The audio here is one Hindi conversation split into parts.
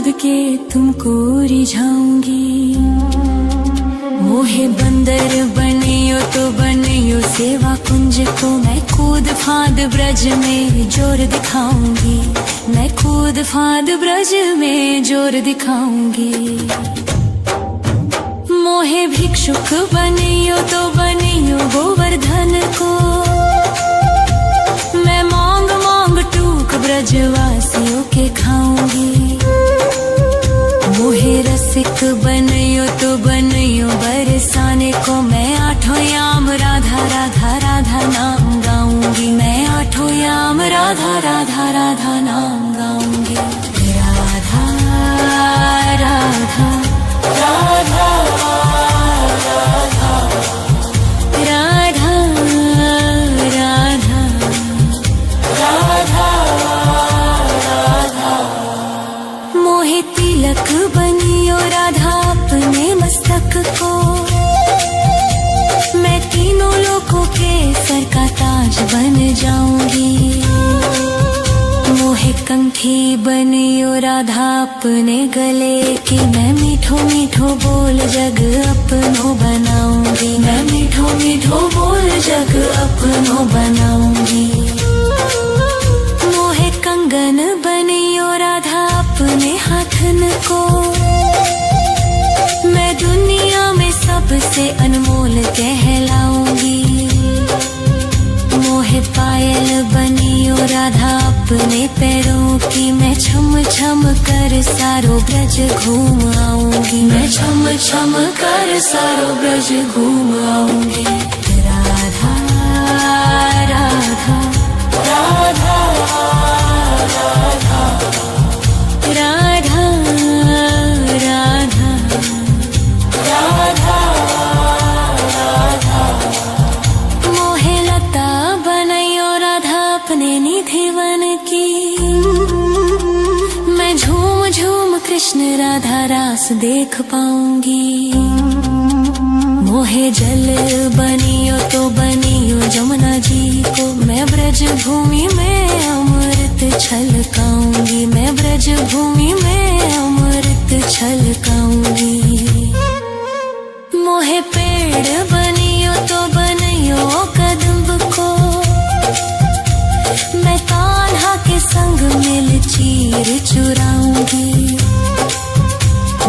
कूद के तुमको रिझाऊंगी। मोहे बंदर बनियो तो बनियो सेवा कुंज को, मैं कूद फांद ब्रज में जोर दिखाऊंगी। मैं कूद फांद ब्रज में जोर दिखाऊंगी। मोहे भिक्षुक बनियो तो बनियो गोवर्धन को, मैं मांग मांग टूक ब्रजवासियों के खाऊंगी। मोहे रसिक बनियो तो बनियो बरसाने को, मैं आठों याम राधा राधा राधा नाम गाऊंगी। मैं आठों याम राधा राधा राधा नाम गाऊंगी। राधा राधा राधा राधा राधा राधा राधा राधा। मोहे तिलक बनियो राधा अपने मस्तक को, मैं तीनों लोगों के सर का ताज बन जाऊंगी। मोहे कंठी बनियो राधा अपने गले की, मैं मीठो मीठो बोल जग अपनो बनाऊंगी। मैं मीठो मीठो बोल जग अपनो बनाऊंगी। मोहे कंगन बनियो राधा अपने हाथन को, मैं दुनिया में सबसे अनमोल कहलाऊंगी। मोहे पायल बनियो राधा अपने पैरों की, मैं छम छम कर सारो ब्रज घूम आऊंगी। मैं छम छम कर सारो ब्रज घूम आऊंगी। राधा राधा राधा राधा राधा राधा राधा राधा। मोहे लता बनैयो राधा अपने निधिवन की, मैं झूम झूम कृष्ण राधा रास देख पाऊंगी। मोहे जल बनियो तो बनियो जमुना जी को, मैं ब्रज भूमि में अमृत छलकाऊंगी। मैं ब्रज भूमि में अमृत छलकाऊंगी। मोहे पेड़ बनियो तो बनियो कदम्ब को, मैं कान्हा के संग मिल चीर चुराऊंगी।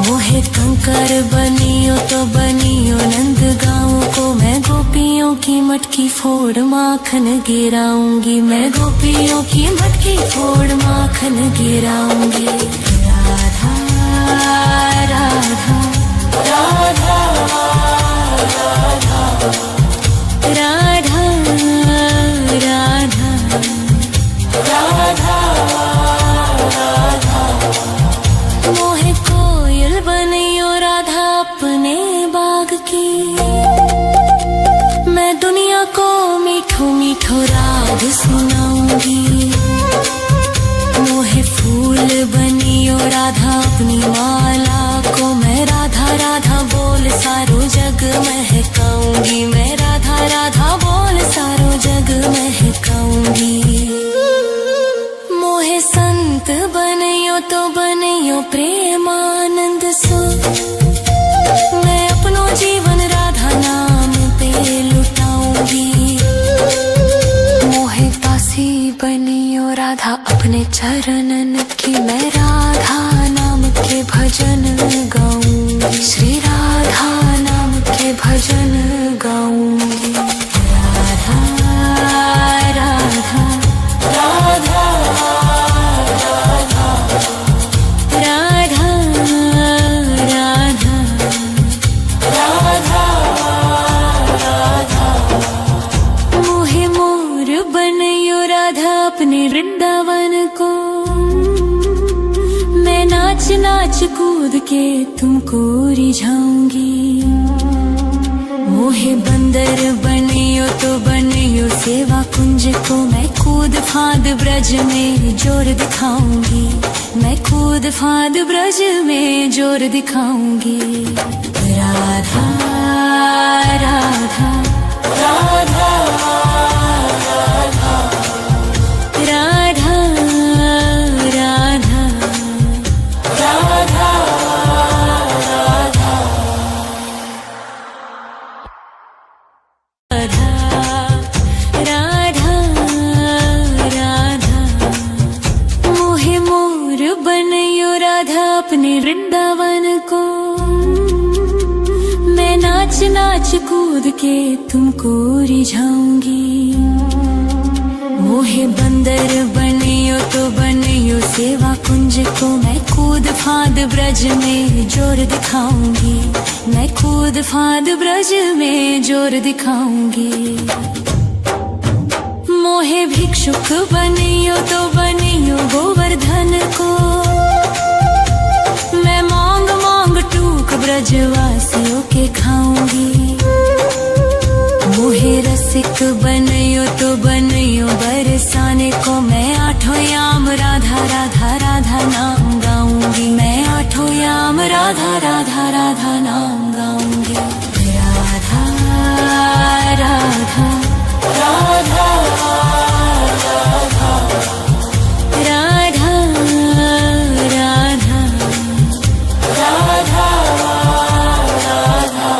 मोहे कंकर बनियो तो बनियो नंद गाँव को, मैं गोपियों की मटकी फोड़ माखन गिराऊंगी। मैं गोपियों की मटकी फोड़ माखन गिराऊंगी। राधा राधा राधा राधा राधा राधा राधा। मोहे कोयल बनियो राधा अपने बाग की, मैं दुनिया को मीठो मीठो राग सुनाऊंगी। मोहे फूल बनियो राधा अपनी माला को, मैं राधा राधा बोल सारो जग महकाऊंगी। मैं राधा राधा बोल सारो जग महकाऊंगी। मोहे संत बनियो तो बनियो प्रेमानंद सो, मैं अपनो जीवन राधा नाम पे लुटाऊंगी। मोहे दासी बनियो राधा अपने चरणन की, मैं राधा नाम के भजन गाऊंगी। श्री राधा नाम के भजन गाऊंगी। राधा राधा राधा राधा राधा राधा राधा राधा। मोहे मोर बनियो राधा अपने वृंदावन को, मैं नाच नाच कूद के तुमको रिझाऊंगी। मोहे बंदर बनियो तो बनियो सेवा कुंज को, मैं कूद फांद ब्रज में जोर दिखाऊंगी। मैं कूद फांद ब्रज में जोर दिखाऊंगी। राधा राधा राधा राधा राधा राधा राधा। अपने वृंदावन को। मैं नाच नाच कूद के तुमको रिझाऊंगी। मोहे बंदर बनियो तो बनियो सेवा कुंज को। मैं कूद फांद ब्रज में जोर दिखाऊंगी। मैं कूद फांद ब्रज में जोर दिखाऊंगी। मोहे भिक्षुक बनियो तो बनियो गोवर्धन को। मैं मांग मांग टूक ब्रजवासियों के खाऊंगी। मोहे रसिक बनियो तो बनियो बरसाने को। मैं आठों याम राधा राधा राधा नाम गाऊंगी। मैं आठों याम राधा राधा राधा नाम गाऊंगी। राधा राधा राधा राधा राधा राधा राधा।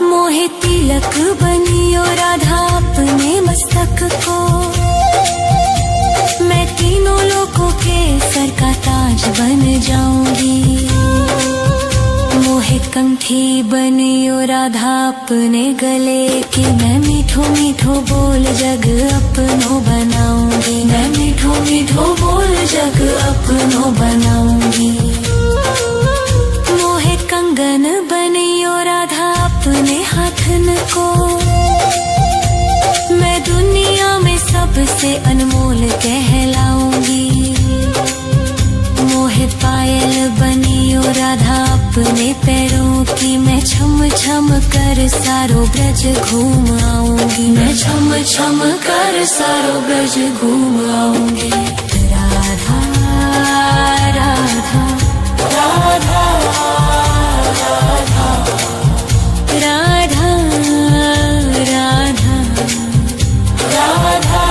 मोहे तिलक बनियो राधा अपने मस्तक को। मैं तीनों लोगों के सर का ताज बन जाऊंगी। मोहे कंठी बनियो राधा अपने गले की। मैं मीठो मीठो बोल जग अपनो बनाऊंगी। मैं मीठो मीठो बोल जग अपनो बनाऊंगी। मोहे कंगन बनियो राधा अपने हाथन को। मैं दुनिया में सबसे अनमोल कहलाऊंगी। मोहे पायल बनियो राधा अपने पैरों की। मैं छम छम कर सारो ब्रज घूम आऊंगी। मैं छम छम कर सारो ब्रज घूम आऊंगी। राधा राधा राधा राधा राधा राधा राधा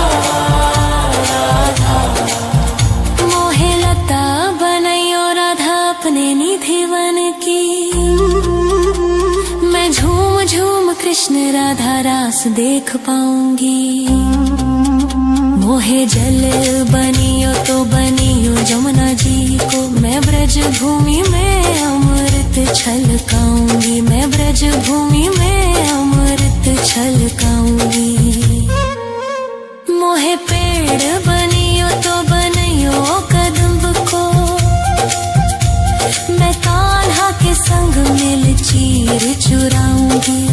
राधा। मोहे लता बनैयो राधा अपने निधि वन की। मैं झूम झूम कृष्ण राधा रास देख पाऊंगी। मोहे जल बनियो तो बनियो जमुना जी को। मैं ब्रज भूमि में अमृत छलकाऊंगी। मैं ब्रज भूमि में अमृत छलकाऊंगी। मोहे पेड़ बनियो तो बनियो कदम्ब को। मैं कान्हा के संग मिल चीर चुराऊंगी।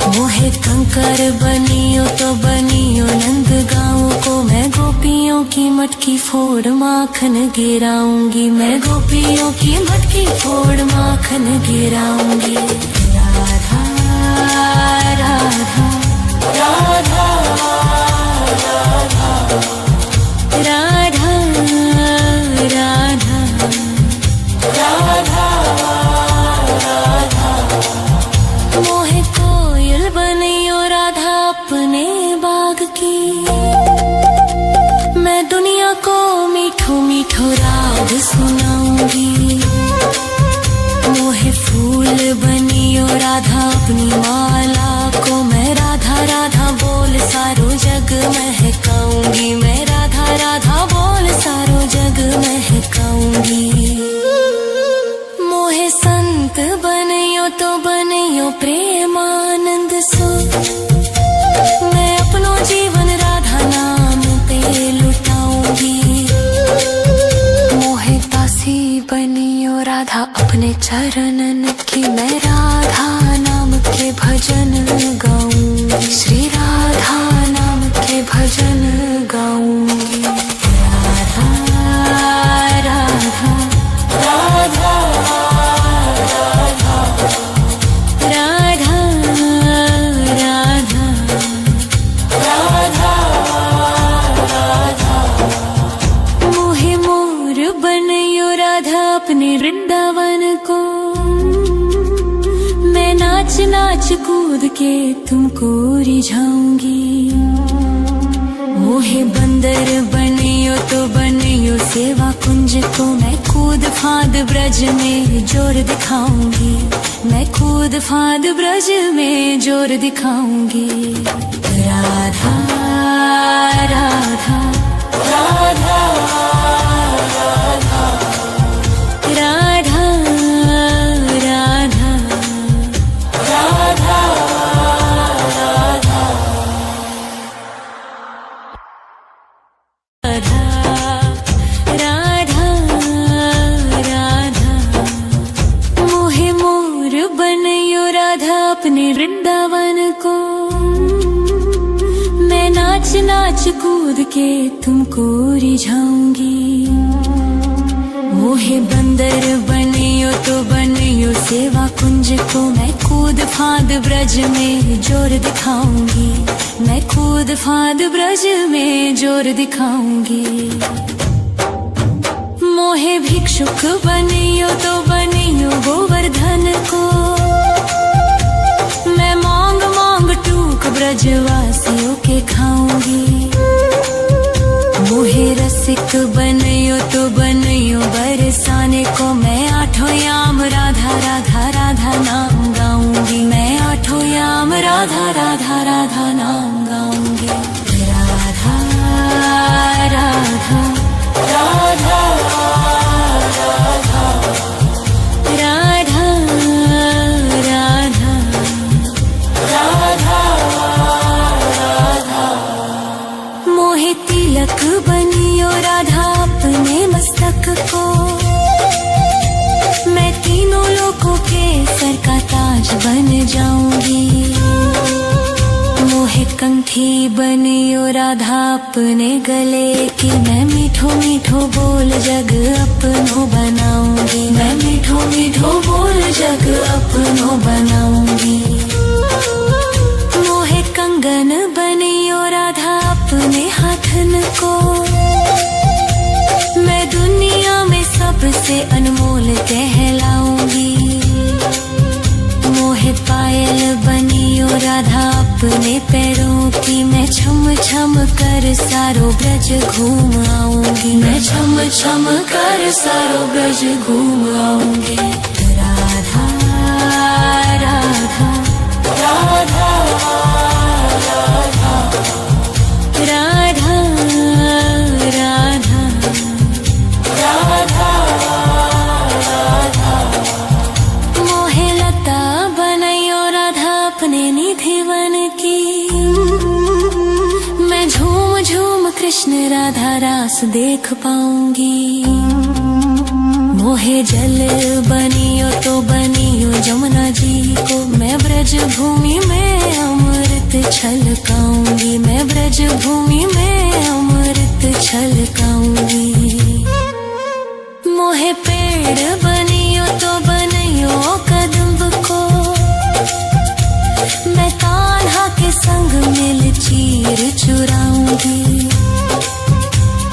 मोहे कंकर बनियो तो बनियो नंद गाँव को। मैं गोपियों की मटकी फोड़ माखन गिराऊंगी। मैं गोपियों की मटकी फोड़ माखन गिराऊंगी। राधा राधा राधा राधा राधा राधा राधा राधा। मोहे कोयल बनियो राधा अपने बाग की। मैं दुनिया को मीठो मीठो राग सुनाऊंगी। मोहे फूल बनियो राधा अपनी माला को। मैं राधा राधा बोल सारो जग महकाऊंगी। मैं राधा राधा बोल सारो जग महकाऊंगी। मोहे संत बनियो तो बनियो प्रेमानंद सो। मैं अपनो जीवन राधा नाम पे लुटाऊंगी। मोहे दासी बनियो राधा अपने चरणन की। मैं राधा नाम के भजन गाऊंगी। श्री राधा नाम के भजन गाऊंगी। राधा राधा राधा राधा राधा राधा राधा राधा। मोहे मोर बनियो राधा अपने वृंदावन को। मैं नाच नाच कूद के तुमको रिझाऊंगी। मोहे बंदर बनियो तो बनियो सेवा कुंज को। मैं कूद फांद ब्रज में जोर दिखाऊंगी। मैं कूद फांद ब्रज में जोर दिखाऊंगी। राधा राधा राधा राधा नाच कूद के तुमको रिझाऊंगी। मोहे बंदर बनियो तो बनियो सेवा कुंज को, मैं कूद फांद ब्रज में जोर दिखाऊंगी। मैं कूद फांद ब्रज में जोर दिखाऊंगी। मोहे भिक्षुक बनियो तो बनियो गोवर्धन को, मैं मांग मांग टूक ब्रजवासियों के खाऊंगी। मोहे रसिक बनियो तो बनियो बरसाने को, मैं आठों याम राधा राधा राधा नाम गाऊंगी। मैं आठों याम राधा राधा राधा नाम गाऊंगी। राधा राधा राधा राधा राधा राधा राधा राधा। मोहे तिलक बनियो राधा अपने मस्तक को, मैं तीनों लोगों के सर का ताज बन जाऊंगी। मोहे कंठी बनियो राधा अपने गले की, मैं मीठो मीठो बोल जग अपनो बनाऊंगी। मैं मीठो मीठो बोल जग अपनो बनाऊंगी। मोहे कंगन बनियो राधा अपने हाथन को, मैं दुनिया में सबसे अनमोल कहलाऊंगी। मोहे पायल बनियो राधा अपने पैरों की, मैं छम छम कर सारो ब्रज घूम आऊंगी। मैं छम छम कर सारो ब्रज घूम आऊंगी। राधा राधा राधा राधा राधा राधा राधा राधा। मोहे लता बनैयो राधा अपने निधिवन की, मैं झूम झूम कृष्ण राधा रास देख पाऊंगी। मोहे जल बनियो तो बनियो जमुना जी को, मैं ब्रज भूमि में अमृत छलकाऊंगी। मैं ब्रज भूमि में अमृत छलकाऊंगी। मोहे पेड़ बनियो तो बनियो कदम्ब को, मैं कान्हा के संग मिल चीर चुराऊंगी।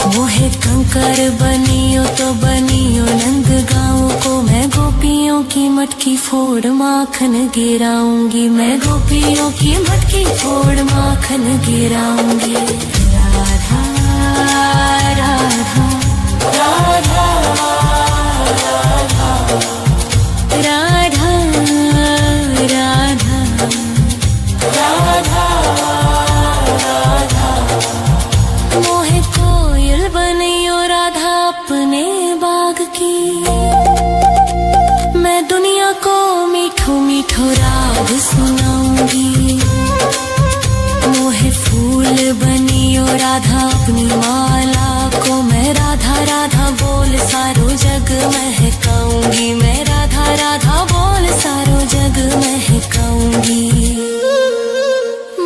मोहे कंकर बनियो तो बनियो नंद गाँव को, मैं गोपियों की मटकी फोड़ माखन गिराऊंगी। मैं गोपियों की मटकी फोड़ माखन गिराऊंगी। राधा राधा राधा राधा राधा राधा राधा राधा। मोहे कोयल बनियो राधा अपने बाग की, मैं दुनिया को मीठो मीठो राग सुनाऊंगी। मोहे फूल बनियो राधा अपनी माला को, मैं राधा राधा बोल सारो जग महकाऊंगी। मैं राधा राधा बोल सारो जग महकाऊंगी।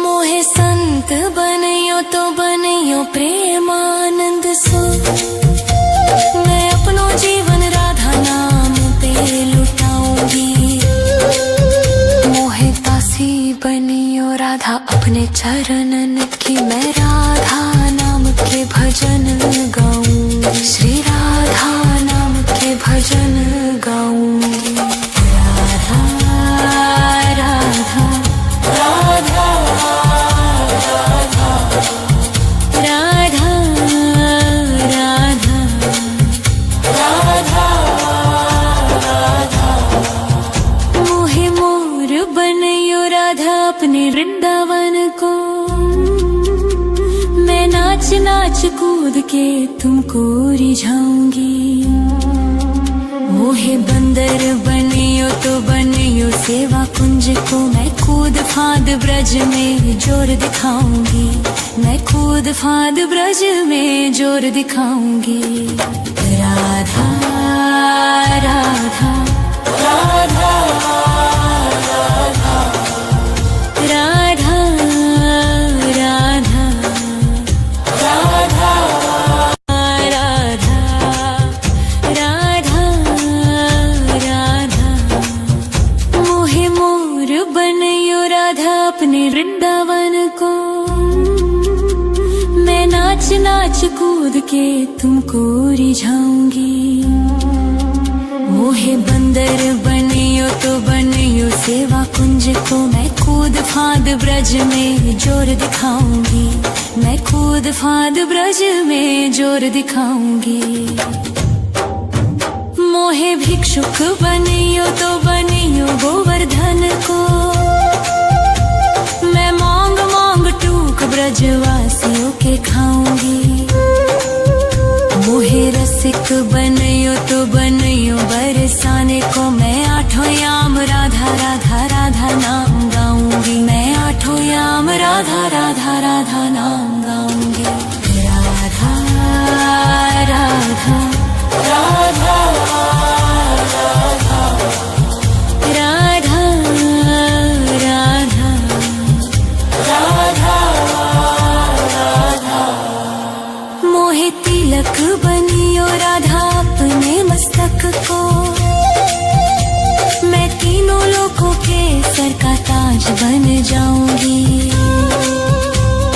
मोहे संत बनियो तो बनियो प्रेमानंद सो, मैं अपनो जीवन राधा नाम पे लुटाऊंगी। मोहे दासी बनियो राधा अपने चरणन की, मैं राधा नाम के भजन गाऊंगी। श्री राधा नाम के भजन गाऊंगी। राधा राधा राधा राधा राधा राधा राधा राधा। मोहे मोर बनियो राधा अपने वृंदावन को, मैं नाच नाच कूद के तुमको रिझाऊंगी। मोहे बंदर बनियो तो बनियो सेवा कुंज को, मैं कूद फांद ब्रज में जोर दिखाऊंगी। मैं कूद फांद ब्रज में जोर दिखाऊंगी। राधा राधा राधा राधा राधा राधा कूद के तुमको रिझाऊंगी। मोहे बंदर बनियो तो बनियो सेवा कुंज को, मैं कूद फांद ब्रज में जोर दिखाऊंगी। मैं कूद फांद ब्रज में जोर दिखाऊंगी। मोहे भिक्षुक बनियो तो बनियो गोवर्धन को, मैं मांग मांग टूक ब्रजवासियों के खाऊंगी। मोहे रसिक बनियो तो बनियो बरसाने को, मैं आठों याम राधा राधा राधा नाम गाऊंगी। मैं आठों याम राधा राधा राधा नाम गाऊंगी। राधा राधा राधा राधा राधा राधा राधा। मोहे तिलक बनियो राधा अपने मस्तक को, मैं तीनों लोगों के सर का ताज बन जाऊंगी।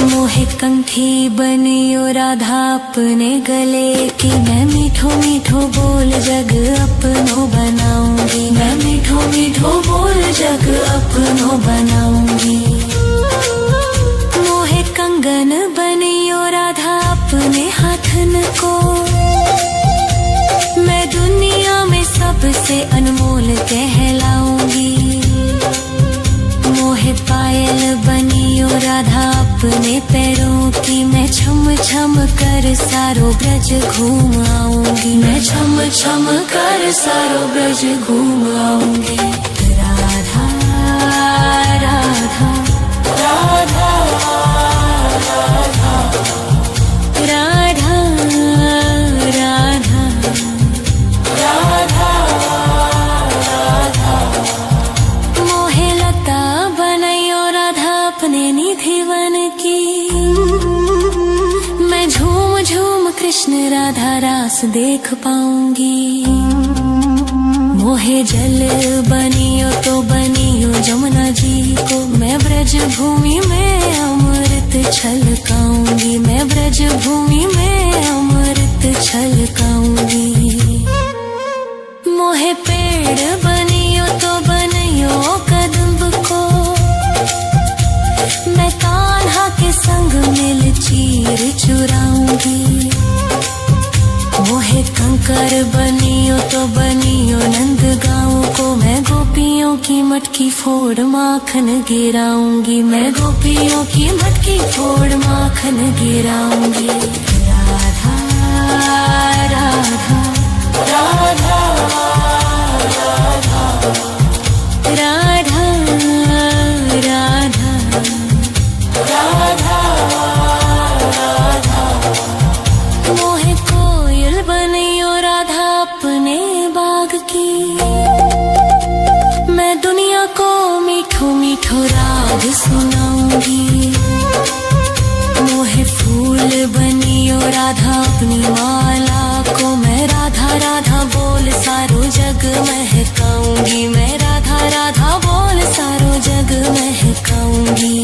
मोहे कंठी बनियो राधा अपने गले की, मैं मीठो मीठो बोल जग अपनो बनाऊंगी। मैं मीठो मीठो बोल जग अपनो बनाऊंगी। मोहे कंगन बनियो राधा अपने हाथन को, मैं दुनिया में सबसे अनमोल कहलाऊंगी। मोहे पायल बनियो राधा अपने पैरों की, मैं छम छम कर सारो ब्रज घूम आऊंगी। मैं छम छम कर सारो ब्रज घूम आऊंगी। राधा राधा राधा राधा राधा राधा राधा राधा। मोहे लता बनैयो राधा अपने निधि वन की, मैं झूम झूम कृष्ण राधा रास देख पाऊंगी। मोहे जल बनियो तो बनियो जमुना जी को, मैं ब्रज भूमि में अमृत छलकाऊंगी। मैं ब्रज भूमि में अमृत छलकाऊंगी। मोहे पेड़ बनियो तो बनियो कदम्ब को, मैं कान्हा के संग मिल चीर चुराऊंगी। मोहे कंकर बनियो तो बनियो नंद गाँव को, मैं गोपियों की मटकी फोड़ माखन गिराऊंगी। मैं गोपियों की मटकी फोड़ माखन गिराऊंगी। राधा राधा राधा राधा राधा राधा राधा राधा। मोहे कोयल बनियो राधा अपने बाग की, मैं दुनिया को मीठो मीठो राग सुनाऊंगी। मोहे फूल बनियो राधा अपनी माला को, मैं राधा राधा बोल सारो जग महकाऊंगी। मैं राधा राधा बोल सारो जग महकाऊंगी।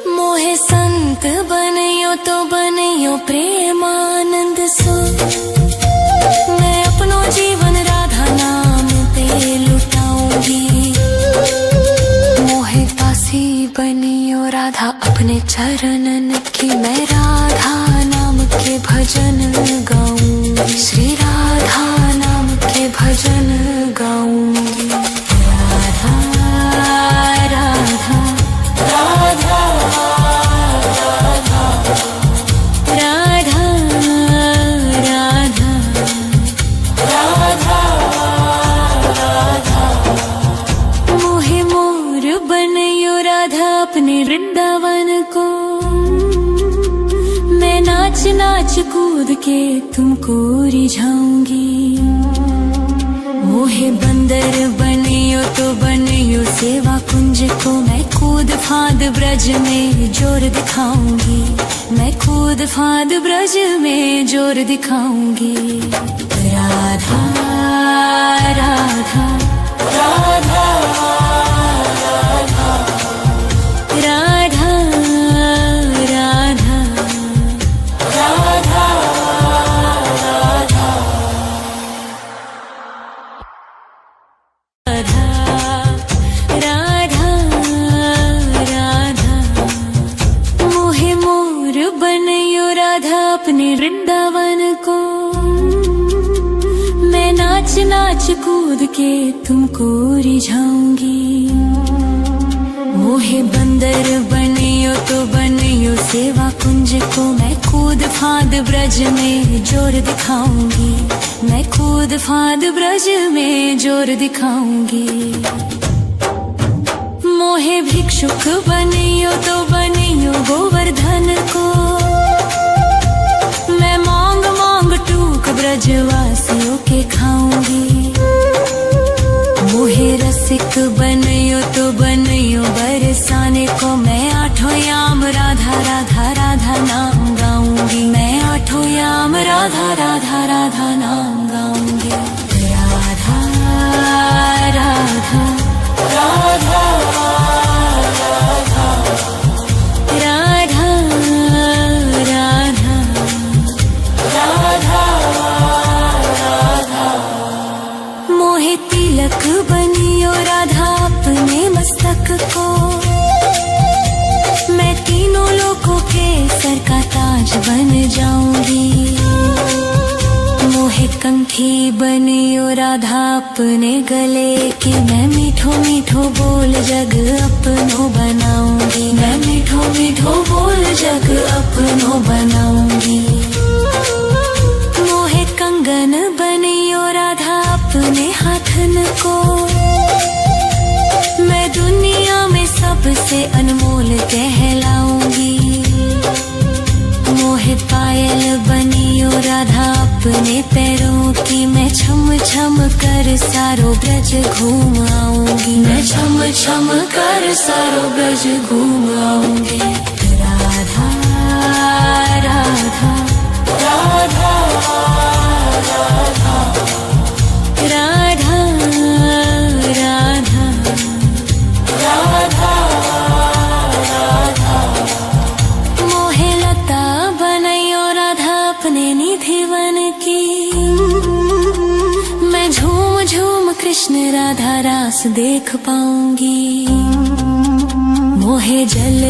मोहे संत बनियो तो बनियो प्रेमानंद सो, मैं अपनो जीवन राधा नाम पे लुटाऊंगी। मोहे दासी बनियो राधा अपने चरणन की, मैं राधा नाम के भजन गाऊंगी। श्री राधा नाम के भजन गाऊंगी। राधा राधा राधा राधा राधा राधा राधा राधा। मोहे मोर बनियो राधा अपने वृंदावन को, मैं नाच नाच कूद के तुमको रिझाऊंगी। मोहे बंदर बनियो तो बनियो सेवा कुंज को, मैं कूद फांद ब्रज में जोर दिखाऊंगी। मैं कूद फांद ब्रज में जोर दिखाऊंगी। राधा राधा राधा राधा राधा राधा नाच नाच कूद के तुमको रिझाऊंगी। मोहे बंदर बनियो तो बनियो सेवा कुंज को, मैं कूद फांद ब्रज में जोर दिखाऊंगी। मैं कूद फांद ब्रज में जोर दिखाऊंगी। मोहे भिक्षुक बनियो तो बनियो गोवर्धन को, मैं मांग मांग टूक ब्रजवासियों के खाऊंगी। मोहे रसिक बनियो तो बनियो बरसाने को, मैं आठों याम राधा राधा राधा नाम गाऊंगी। मैं आठों याम राधा राधा राधा नाम गाऊंगी। राधा राधा राधा तिलक बनियो राधा अपने मस्तक को, मैं तीनों लोगों के सर का ताज बन जाऊंगी। मोहे कंठी बनियो राधा अपने गले की, मैं मीठो मीठो बोल जग अपनो बनाऊंगी। मैं मीठो मीठो बोल जग अपनो बनाऊंगी। मोहे कंगन बनियो राधा अपने हाथन को, मैं दुनिया में सबसे अनमोल कहलाऊंगी। मोहे पायल बनियो राधा अपने पैरों की, मैं छम छम कर सारो ब्रज घूम आऊंगी। मैं छम छम कर सारो ब्रज घूम आऊंगी। राधा राधा राधा राधा राधा राधा राधा राधा। मोहे लता बनैयो राधा अपने निधि वन की, मैं झूम झूम कृष्ण राधा रास देख पाऊंगी। मोहे जल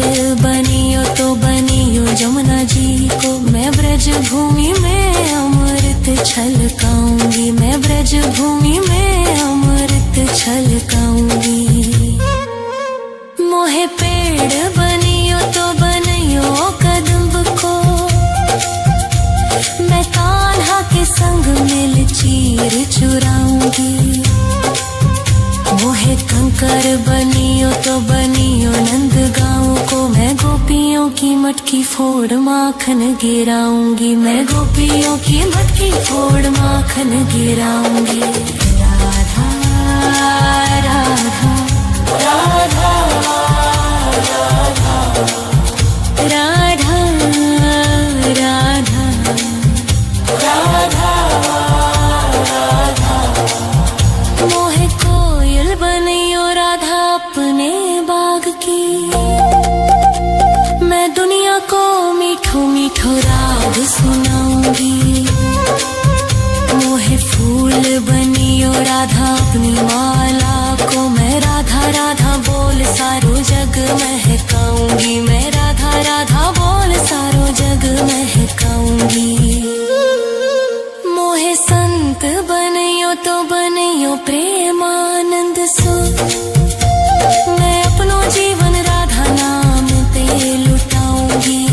बनियो तो बनियो जमुना जी को, मैं ब्रज भूमि में अमृत छलकाऊंगी। मैं ब्रज भूमि में अमृत छलकाऊंगी। मोहे पेड़ बनियो तो बनियो कदम्ब को, मैं कान्हा के संग मिल चीर चुराऊंगी। मोहे कंकर बनियो तो बनियो नंद गाँव को, मैं गोपियों की मटकी फोड़ माखन गिराऊंगी। मैं गोपियों की मटकी फोड़ माखन गिराऊंगी। राधा राधा राधा राधा राधा राधा राधा राधा। मोहे कोयल बनियो राधा अपने बाग की, मैं दुनिया को मीठो मीठो राग सुनाऊंगी। मोहे फूल बनियो राधा अपनी माला को, मैं राधा राधा बोल सारो जग महकाऊंगी। मैं राधा राधा बोल सारो जग महकाऊंगी। मोहे संत बनियो तो बनियो प्रेमानंद सो, मैं अपनो जीवन राधा नाम पे लुटाऊंगी।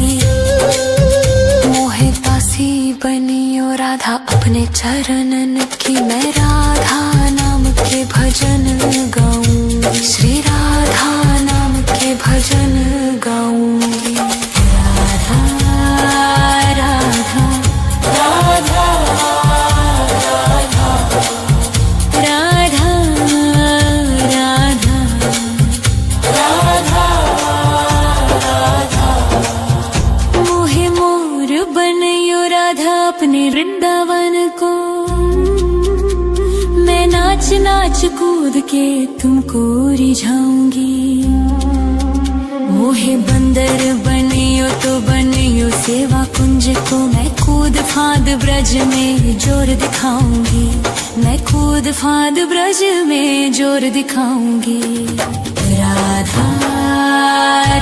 मोहे दासी बनियो राधा अपने चरणन की, मैं राधा नाम के भजन गाऊंगी। श्री राधा नाम के भजन गाऊंगी। राधा राधा राधा राधा राधा राधा राधा राधा। मोहे मोर बनियो राधा अपने वृंदावन को, मैं नाच नाच कूद के तुमको रिझाऊंगी। मोहे बंदर बनियो तो बनियो सेवा कुंज को, मैं कूद फांद ब्रज में जोर दिखाऊंगी। मैं कूद फांद ब्रज में जोर दिखाऊंगी। राधा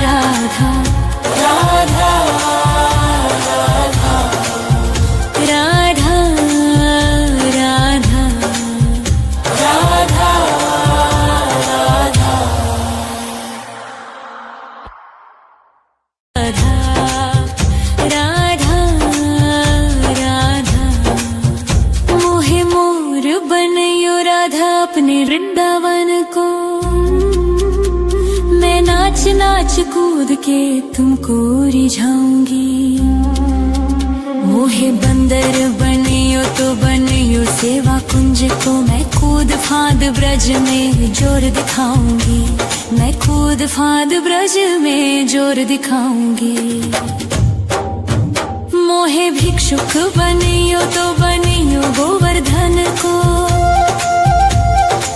राधा राधा राधा राधा राधा अपने वृंदावन को। मैं नाच नाच कूद के तुमको रिझाऊंगी। मोहे बंदर बनियो तो बनियो सेवा कुंज को। मैं कूद फांद ब्रज में जोर दिखाऊंगी। मैं कूद फांद ब्रज में जोर दिखाऊंगी। मोहे भिक्षुक बनियो तो बनियो गोवर्धन को।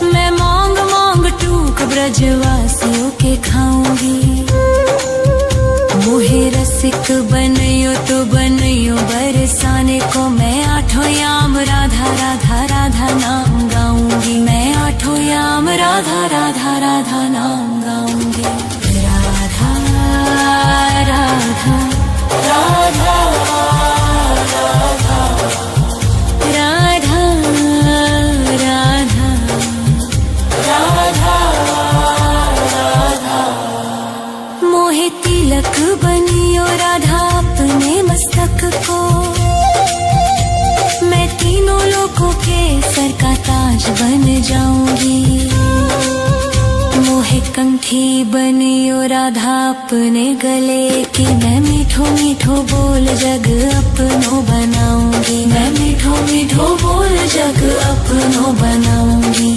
मैं मांग मांग टूक ब्रजवासियों के खाऊंगी। मोहे रसिक बनियो तो बनियो बरसाने को। मैं आठों याम राधा राधा राधा नाम गाऊंगी। मैं आठों याम राधा राधा राधा नाम गाऊंगी। राधा राधा राधा राधा राधा राधा राधा। मोहे तिलक बनियो राधा अपने मस्तक को। मैं तीनों लोगों के सर का ताज बन जाऊंगी। मोहे कंठी बनियो राधा अपने गले की। मैं मीठो मीठो बोल जग अपनो बनाऊंगी। मैं मीठो मीठो बोल जग अपनो बनाऊंगी।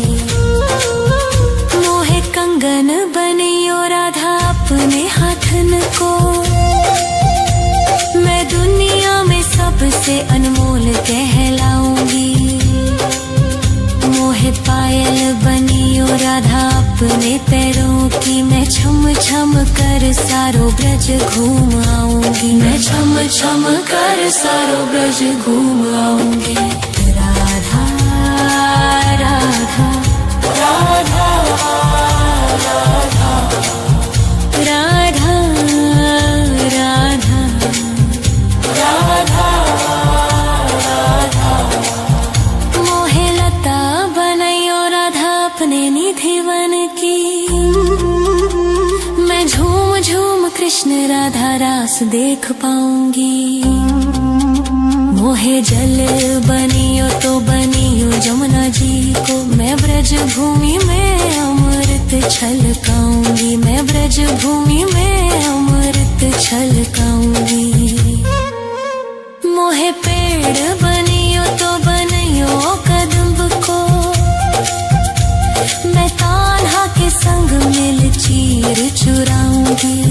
मोहे कंगन बनियो राधा अपने हाथन को। मैं दुनिया में सबसे अनमोल कहलाऊंगी। मोहे पायल बनियो राधा अपने पैरों की। मैं छम छम कर सारो ब्रज घूम आऊंगी। मैं छम छम कर सारो ब्रज घूम आऊंगी। राधा राधा राधा राधा राधा राधा राधा राधा। मोहे लता बनायो राधा अपने निधि वन की। मैं झूम झूम कृष्ण राधा रास देख पाऊंगी। मोहे जल बनियो तो बनियो जमुना जी को। मैं ब्रज भूमि में अमृत छलकाऊंगी। मैं ब्रज भूमि में अमृत छलकाऊंगी। मोहे पेड़ बनियो तो बनियो कदम्ब को। मैं कान्हा के संग मिल चीर चुराऊंगी।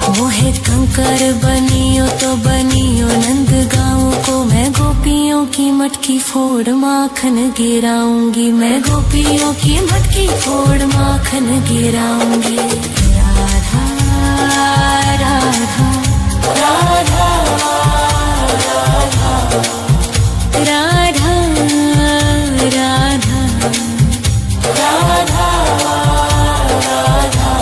मोहे कंकर बनियो तो बनियो नंद गाँव को। मैं गोपियों की मटकी फोड़ माखन गिराऊंगी। मैं गोपियों की मटकी फोड़ माखन गिराऊंगी। राधा राधा राधा राधा राधा राधा राधा राधा।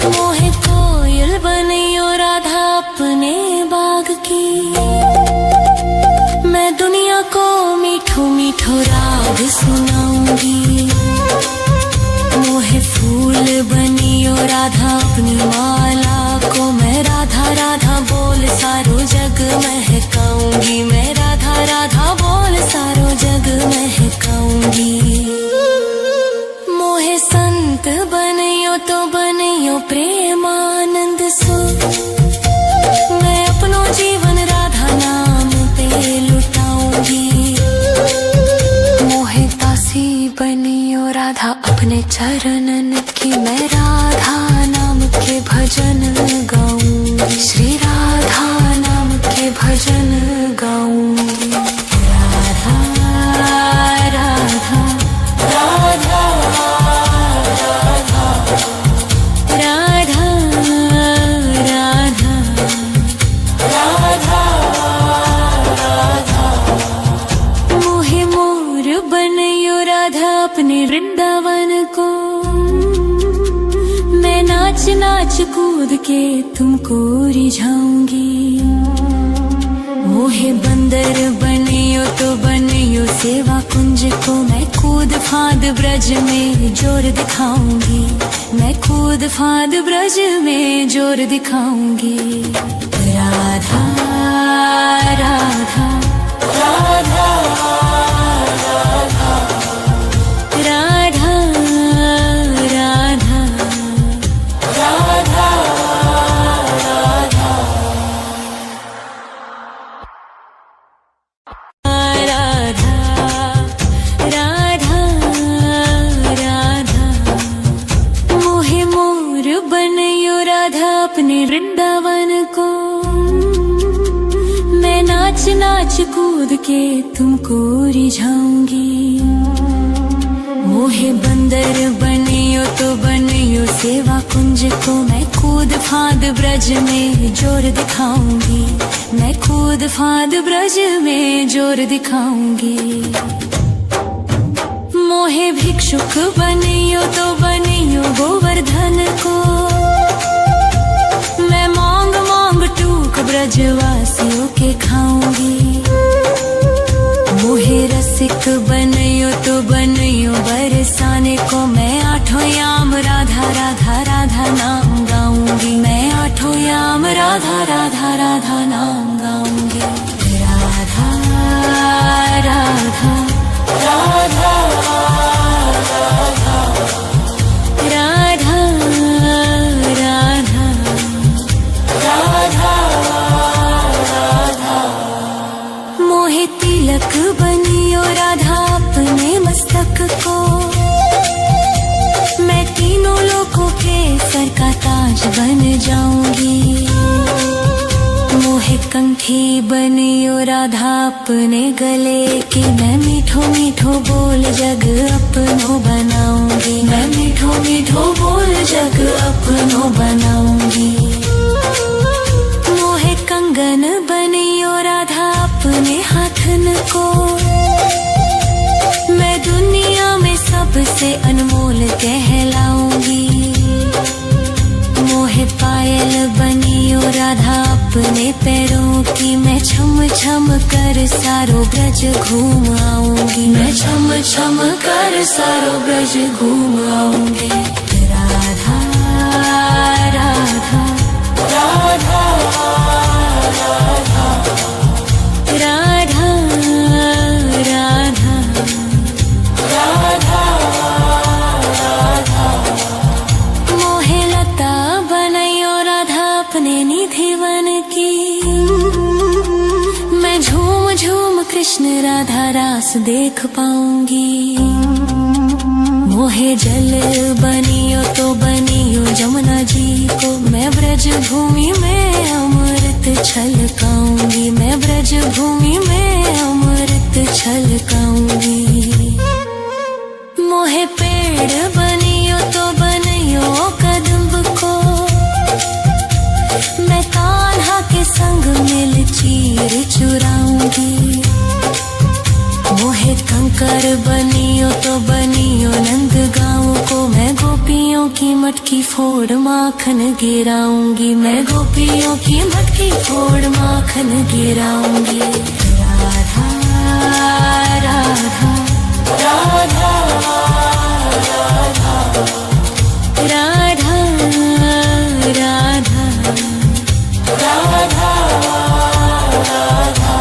मोहे कोयल बनियो राधा अपने बाग की। मैं दुनिया को मीठो मीठो राग सुनाऊंगी। मोहे फूल बनियो राधा अपनी माला को। मैं राधा राधा बोल सारो जग महकाऊंगी। मैं राधा राधा बोल सारो जग महकाऊंगी। मोहे संत बनियो तो बनियो प्रेमानंद सो। मैं अपनो जीवन राधा नाम पे लुटाऊंगी। मोहे दासी बनियो राधा अपने चरणन की। मैं राधा नाम के भजन गाऊंगी। श्री राधा नाम के भजन गाऊंगी। राधा राधा राधा राधा राधा राधा राधा राधा। मोहे मोर बनियो राधा अपने वृंदावन को। मैं नाच नाच कूद के तुमको रिझाऊंगी। मोहे बंदर बनियो तो बनियो सेवा कुंज को। मैं कूद फांद ब्रज में जोर दिखाऊंगी। मैं कूद फांद ब्रज में जोर दिखाऊंगी। राधा राधा राधा राधा कूद के तुमको रिझाऊंगी। मोहे बंदर बनियो तो बनियो सेवा कुंज को, मैं कूद फांद ब्रज में जोर दिखाऊंगी। मैं कूद फांद ब्रज में जोर दिखाऊंगी। मोहे भिक्षुक बनियो तो बनियो गोवर्धन को, मैं मांग मांग टूक ब्रजवासियों के खाऊंगी। मोहे रसिक बनियो तो बनियो बरसाने को, मैं आठों याम राधा राधा राधा नाम गाऊंगी। मैं आठों याम राधा राधा राधा नाम गाऊंगी। राधा राधा राधा राधा राधा राधा राधा। मोहे तिलक बनियो राधा अपने मस्तक को, मैं तीनों लोगों के सर का ताज बन जाऊंगी। मोहे कंठी बनियो राधा अपने गले की, मैं मीठो मीठो बोल जग अपनो बनाऊंगी। मैं मीठो मीठो बोल जग अपनो बनाऊंगी। मोहे कंगन बनियो राधा अपने हाथन को, मैं दुनिया में सबसे अनमोल कहलाऊंगी। मोहे पायल बनियो राधा अपने पैरों की, मैं छम छम कर सारो ब्रज घूम आऊंगी। मैं छम छम कर सारो ब्रज घूम आऊंगी। राधा राधा राधा राधा राधा राधा राधा राधा। मोहे लता बनयो राधा अपने निधि वन की, मैं झूम झूम कृष्ण राधा रास देख पाऊंगी। मोहे जल बनियो तो बनियो जमुना जी को, मैं ब्रज भूमि में अमृत छलकाऊंगी। मैं ब्रज भूमि में अमृत छलकाऊंगी। मोहे पेड़ बनियो तो बनियो कदम्ब को, मैं कान्हा के संग मिल चीर चुराऊंगी। मोहे कंकर बनियो तो बनियो नंद गाँव को, मैं गोपियों की मटकी फोड़ माखन गिराऊंगी। मैं गोपियों की मटकी फोड़ माखन गिराऊंगी। राधा राधा राधा राधा राधा राधा राधा राधा।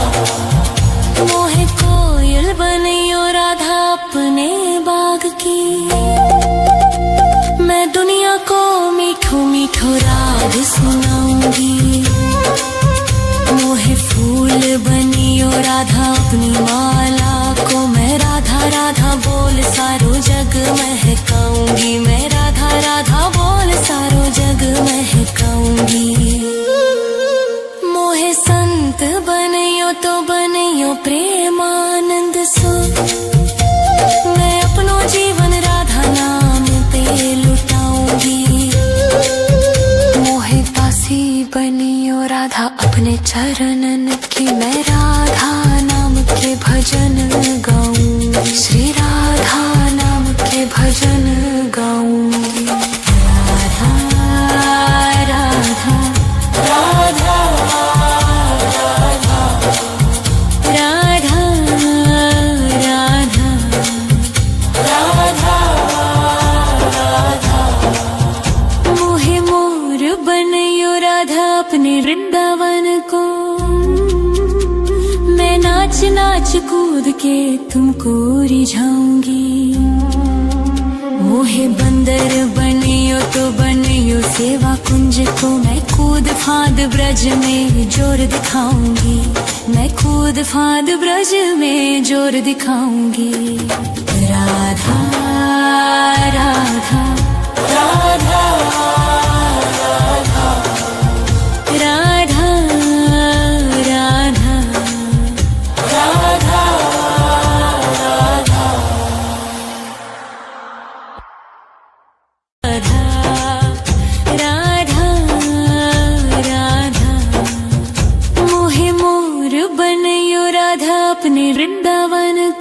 मोहे कोयल बनियो राधा अपने बाग की, मैं दुनिया को मीठो मीठो राग सुनाऊंगी। मोहे फूल बनियो राधा अपनी माला को, मैं राधा राधा बोल सारो जग महकाऊंगी। मैं राधा राधा बोल सारो जग महकाऊंगी। मोहे संत बनियो तो बनियो प्रेमानंद सो, मैं अपनो जीवन राधा नाम पे लुटाऊंगी। मोहे दासी बनियो राधा अपने चरणन की, मैं राधा नाम के भजन गाऊंगी। श्री राधा नाम के भजन गाऊंगी। राधा राधा राधा राधा राधा राधा राधा। मोहे मोर बनियो राधा अपने वृंदावन को, मैं नाच नाच कूद के तुमको रिझाऊंगी। मोहे बंदर बनियो तो बनियो सेवा कुंज को, मैं कूद फांद ब्रज में जोर दिखाऊंगी। मैं कूद फांद ब्रज में जोर दिखाऊंगी। राधा राधा राधा राधा राधा राधा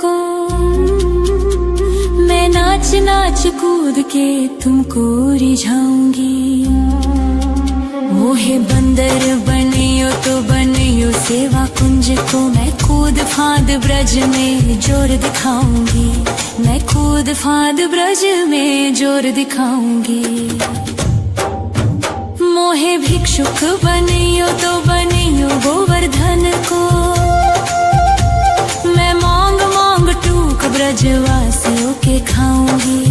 को मैं नाच नाच कूद के तुमको रिझाऊंगी। मोहे बंदर बनियो तो बनियो सेवा कुंज को मैं कूद फांद ब्रज में जोर दिखाऊंगी। मैं कूद फांद ब्रज में जोर दिखाऊंगी। मोहे भिक्षुक बनियो तो बनियो गोवर्धन को मैं मांग मांग टूक ब्रजवासियों के खाऊंगी।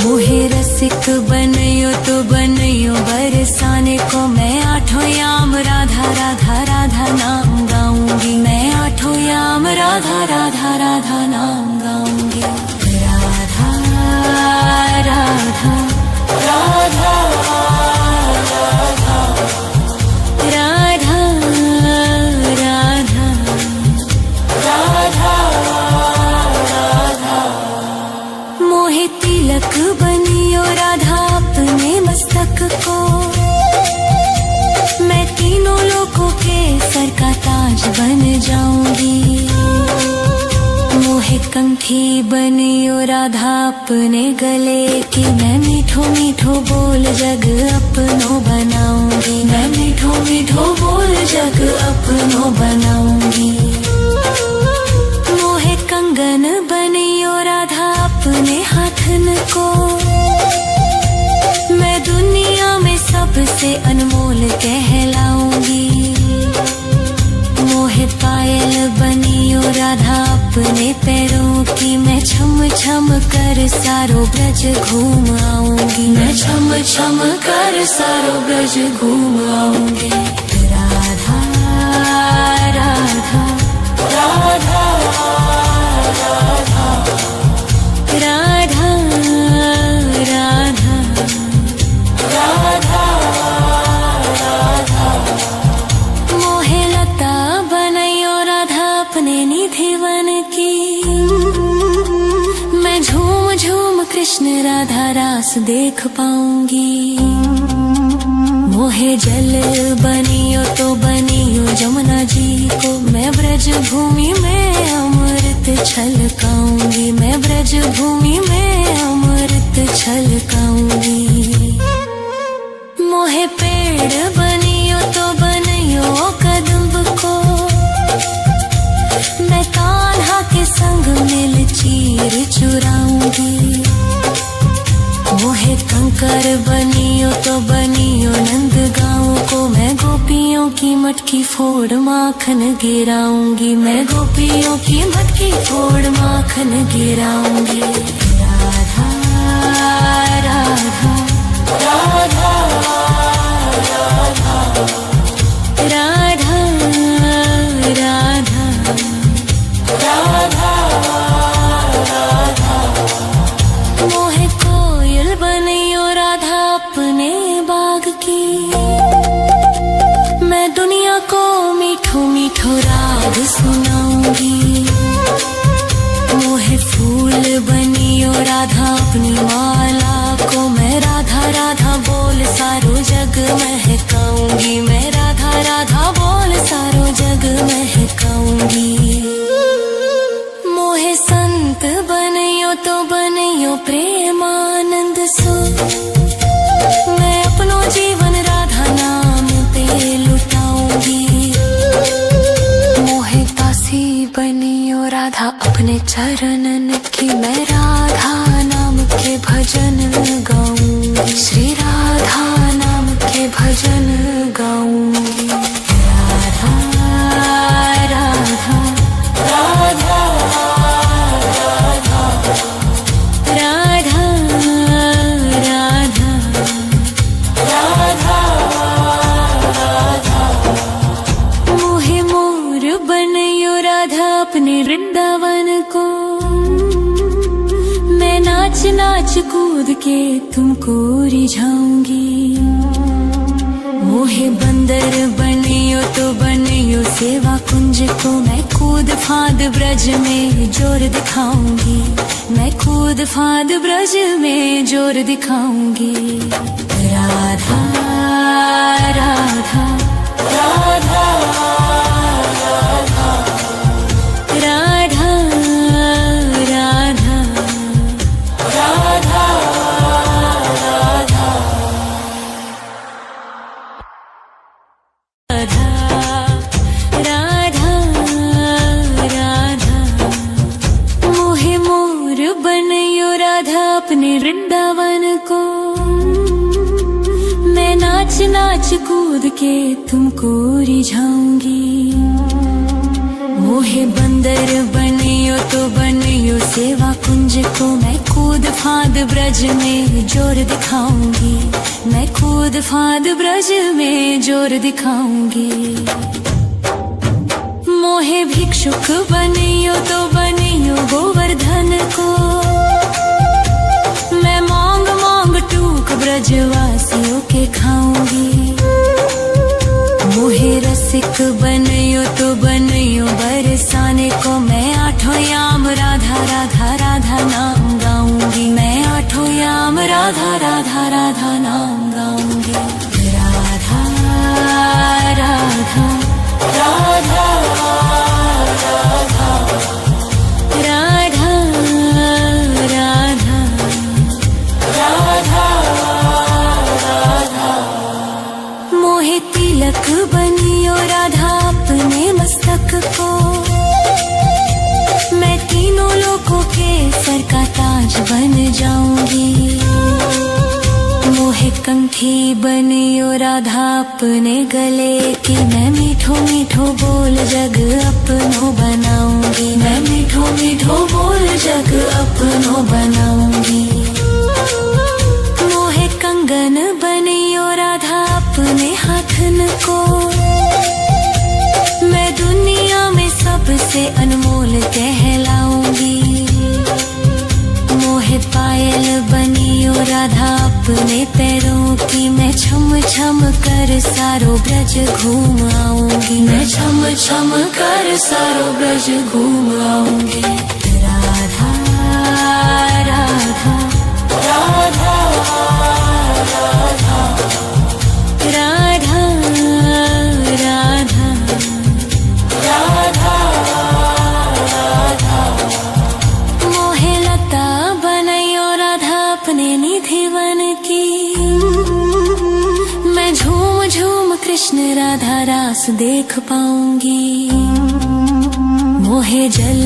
मोहे रसिक बनियो तो बनियो बरसाने को मैं आठों याम राधा राधा राधा नाम गाऊंगी। मैं आठों याम राधा राधा राधा नाम गाऊंगी। राधा राधा राधा राधा राधा राधा राधा। मोहे तिलक बनियो राधा अपने मस्तक को मैं तीनों लोगों के सर का ताज बन जाऊंगी। मोहे कंठी बनियो राधा अपने गले की मैं मीठो मीठो बोल जग अपनो बनाऊंगी। मैं मीठो मीठो बोल जग अपनो बनाऊंगी। मोहे कंगन बनियो राधा अपने हाथन को मैं दुनिया में सबसे अनमोल कहलाऊंगी। मोहे पायल बनियो राधा अपने पैरों की मैं छम छम कर सारो ब्रज घूम आऊंगी। मैं छम छम कर सारो ब्रज घूम आऊंगी। राधा राधा राधा राधा राधा राधा राधा राधा। मोहे लता बनैयो राधा अपने निधिवन की मैं झूम झूम कृष्ण राधा रास देख पाऊंगी। मोहे जल बनियो तो बनियो जमुना जी को मैं ब्रज भूमि में अमृत छलकाऊंगी। मैं ब्रज भूमि में अमृत छलकाऊंगी। मोहे पेड़ बनियो तो बनियो कदम्ब को मैं कान्हा के संग मिल चीर चुराऊंगी। मोहे कंकर बनियो तो बनियो नंद गाँव को मैं गोपियों की मटकी फोड़ माखन गिराऊंगी। मैं गोपियों की मटकी फोड़ माखन गिराऊंगी। राधा राधा राधा राधा राधा राधा राधा राधा। मोहे कोयल बनियो राधा अपने बाग की मैं दुनिया को मीठो मीठो राग सुनाऊंगी। मोहे फूल बनियो राधा अपनी माला को मैं राधा राधा बोल सारो जग महकाऊंगी। मैं राधा राधा बोल सारो जग महकाऊंगी। मोहे संत बनियो तो बनियो प्रेमानंद सो मैं अपनो जीवन राधा नाम पे लुटाऊंगी। मोहे दासी बनियो राधा अपने चरणन की मैं राधा नाम के भजन गाऊंगी। श्री राधा नाम के भजन गाऊंगी। राधा राधा राधा राधा राधा राधा राधा राधा। मोहे मोर बनियो राधा अपने वृंदावन को मैं नाच नाच कूद के तुमको रिझाऊंगी। मोहे बंदर बनियो तो बनियो सेवा कुंज को मैं कूद फांद ब्रज में जोर दिखाऊंगी। मैं कूद फांद ब्रज में जोर दिखाऊंगी। राधा राधा राधा राधा राधा को मैं नाच नाच कूद के तुमको रिझाऊंगी। मोहे बंदर बनियो तो बनियो सेवा कुंज को मैं कूद फांद ब्रज में जोर दिखाऊंगी। मैं कूद फांद ब्रज में जोर दिखाऊंगी। मोहे भिक्षुक बनियो तो बनियो गोवर्धन को मैं मांग मांग टूक ब्रजवासियों के खाऊंगी। मोहे रसिक बनियो तो बनियो बरसाने को मैं आठों याम राधा राधा राधा नाम गाऊंगी। मैं आठों याम राधा राधा राधा नाम गाऊंगी। राधा राधा राधा राधा राधा राधा राधा। मोहे तिलक बनियो राधा अपने मस्तक को मैं तीनों लोगों के सर का ताज बन जाऊंगी। मोहे कंठी बनियो राधा अपने गले की मैं मीठो मीठो बोल जग अपनो बनाऊंगी। मैं मीठो मीठो बोल जग अपनो बनाऊंगी। मोहे कंगन बनियो राधा अपने हाथन को मैं दुनिया में सबसे अनमोल कहलाऊंगी। मोहे पायल बनियो राधा अपने पैरों की मैं छम छम कर सारो ब्रज घूम आऊंगी। मैं छम छम कर सारो ब्रज घूम आऊंगी। राधा राधा राधा राधा राधा राधा राधा राधा। मोहे लता बनैयो राधा अपने निधि वन की मैं झूम झूम कृष्ण राधा रास देख पाऊंगी। मोहे जल